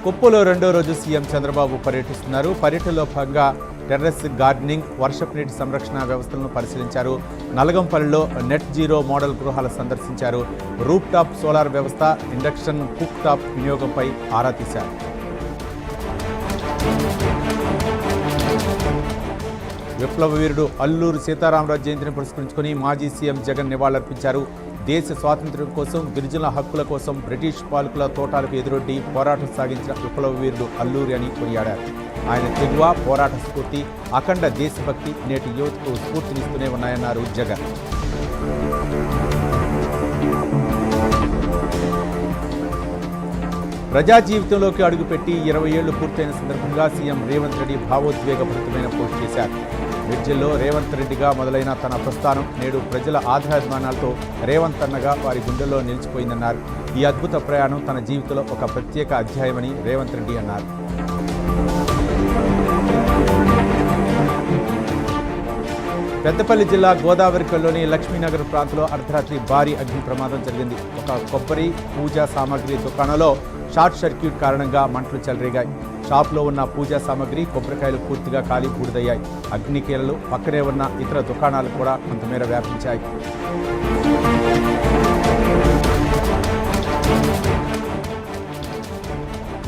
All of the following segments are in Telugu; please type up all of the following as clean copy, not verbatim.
కుప్పలో రెండో రోజు సీఎం చంద్రబాబు పర్యటిస్తున్నారు. పర్యటనలో భాగంగా టెర్రస్ గార్డెనింగ్, వర్షపు నీటి సంరక్షణ వ్యవస్థలను పరిశీలించారు. నలగంపల్లిలో నెట్ జీరో మోడల్ గృహాలు సందర్శించారు. రూఫ్ టాప్ సోలార్ వ్యవస్థ, ఇండక్షన్ కుక్ టాప్ వినియోగంపై ఆరా తీశారు. విప్లవ వీరుడు అల్లూరు సీతారామరాజు జయంతిని పురస్కరించుకుని మాజీ సీఎం జగన్ నివాళులర్పించారు. దేశ స్వాతంత్ర్యం కోసం, గిరిజనుల హక్కుల కోసం బ్రిటిష్ పాలకుల తోటాలకు ఎదురొడ్డి పోరాటం సాగించిన విప్లవ వీరుడు అల్లూరి అని కొనియాడారు. ఆయన తెగువ, పోరాట స్ఫూర్తి, అఖండ దేశభక్తి నేటి యువతకు స్ఫూర్తినిస్తూనే ఉన్నాయన్నారు జగన్. ప్రజా జీవితంలోకి అడుగుపెట్టి 20 ఏళ్లు పూర్తయిన సందర్భంగా సీఎం రేవంత్ రెడ్డి భావోద్వేగభరితమైన పోస్ట్ చేశారు. బ్రిడ్జిల్లో రేవంత్ రెడ్డిగా మొదలైన తన ప్రస్థానం నేడు ప్రజల ఆధారాభిమానాలతో రేవంత్ అన్నగా వారి గుండెల్లో నిలిచిపోయిందన్నారు. ఈ అద్భుత ప్రయాణం తన జీవితంలో ఒక ప్రత్యేక అధ్యాయమని రేవంత్ రెడ్డి అన్నారు. పెద్దపల్లి జిల్లా గోదావరికల్లోని లక్ష్మీనగర్ ప్రాంతంలో అర్ధరాత్రి భారీ అగ్ని ప్రమాదం జరిగింది. ఒక కొబ్బరి పూజా సామాగ్రి దుకాణంలో షార్ట్ సర్క్యూట్ కారణంగా మంటలు చెలరేగాయి. షాప్లో ఉన్న పూజా సామాగ్రి, కొబ్బరికాయలు పూర్తిగా కాలి బూడిదయ్యాయి. అగ్నికీలలు పక్కనే ఉన్న ఇతర దుకాణాలు కూడా కొంతమేర వ్యాపించాయి.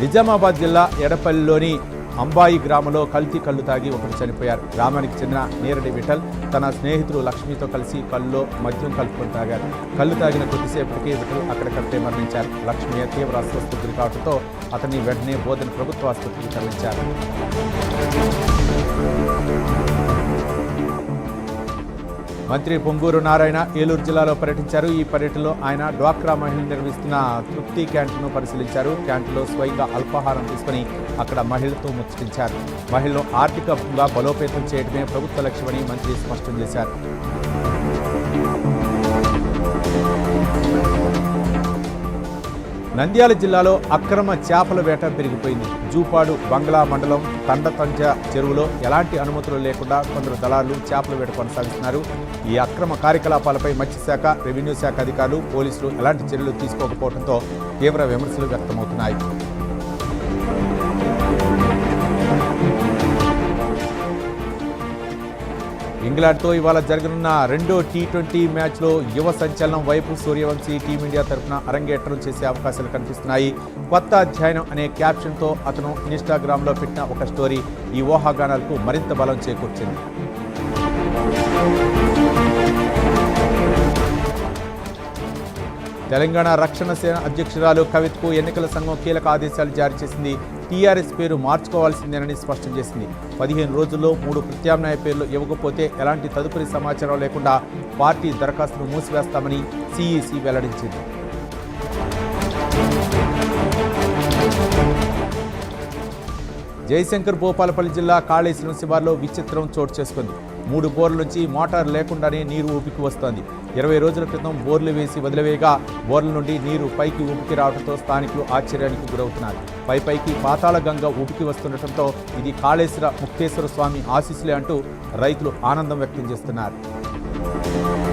నిజామాబాద్ జిల్లా ఎడపల్లిలోని అంబాయి గ్రామంలో కల్తీ కళ్ళు తాగి ఒకరు చనిపోయారు. గ్రామానికి చెందిన నీరడి విఠల్ తన స్నేహితులు లక్ష్మితో కలిసి కళ్ళులో మద్యం కలుపుకొని తాగారు. కళ్ళు తాగిన కొద్దిసేపటికి విఠల్ అక్కడికక్కడే మరణించారు. లక్ష్మి తీవ్ర అస్వస్థకు గురి కావడంతో అతన్ని వెంటనే బోధన ప్రభుత్వ ఆసుపత్రికి తరలించారు. మంత్రి పొంగూరు నారాయణ ఏలూరు జిల్లాలో పర్యటించారు. ఈ పర్యటనలో ఆయన డ్వాక్రా మహిళలు నిర్వహిస్తున్న తృప్తి క్యాంటీన్ను పరిశీలించారు. క్యాంటీన్లో స్వయంగా అల్పాహారం తీసుకుని అక్కడ మహిళలతో ముచ్చటించారు. మహిళలను ఆర్థికంగా బలోపేతం చేయడమే ప్రభుత్వ లక్ష్యమని మంత్రి స్పష్టం చేశారు. నంద్యాల జిల్లాలో అక్రమ చేపల వేట పెరిగిపోయింది. జూపాడు బంగ్లా మండలం తండతంజ చెరువులో ఎలాంటి అనుమతులు లేకుండా కొందరు దళారులు చేపల వేట కొనసాగిస్తున్నారు. ఈ అక్రమ కార్యకలాపాలపై మత్స్యశాఖ, రెవెన్యూ శాఖ అధికారులు, పోలీసులు ఎలాంటి చర్యలు తీసుకోకపోవడంతో తీవ్ర విమర్శలు వ్యక్తమవుతున్నాయి. ఇంగ్లాండ్తో ఇవాళ జరగనున్న రెండో టీ20 మ్యాచ్లో యువ సంచలనం వైపు సూర్యవంశీ టీమిండియా తరఫున అరంగేట్రం చేసే అవకాశాలు కనిపిస్తున్నాయి. కొత్త అధ్యయనం అనే క్యాప్షన్తో అతను ఇన్స్టాగ్రామ్లో పెట్టిన ఒక స్టోరీ ఈ ఊహాగానాలకు మరింత బలం చేకూర్చింది. తెలంగాణ రక్షణ సేన అధ్యక్షురాలు కవితకు ఎన్నికల సంఘం కీలక ఆదేశాలు జారీ చేసింది. టీఆర్ఎస్ పేరు మార్చుకోవాల్సిందేనని స్పష్టం చేసింది. 15 రోజుల్లో 3 ప్రత్యామ్నాయ పేర్లు ఇవ్వకపోతే ఎలాంటి తదుపరి సమాచారం లేకుండా పార్టీ దరఖాస్తును మూసివేస్తామని సిఈసి వెల్లడించింది. జయశంకర్ భూపాలపల్లి జిల్లా కాళేశ్వరం శివార్లో విచిత్రం చోటు చేసుకుంది. 3 బోర్ల నుంచి మోటార్ లేకుండానే నీరు ఊపికి వస్తోంది. 20 రోజుల క్రితం బోర్లు వేసి వదిలివేయగా బోర్ల నుండి నీరు పైకి ఊపికి రావడంతో స్థానికులు ఆశ్చర్యానికి గురవుతున్నారు. పైకి పాతాళ గంగ ఊపికి వస్తుండటంతో ఇది కాళేశ్వర ముక్తేశ్వర స్వామి ఆశీస్సులే అంటూ రైతులు ఆనందం వ్యక్తం చేస్తున్నారు.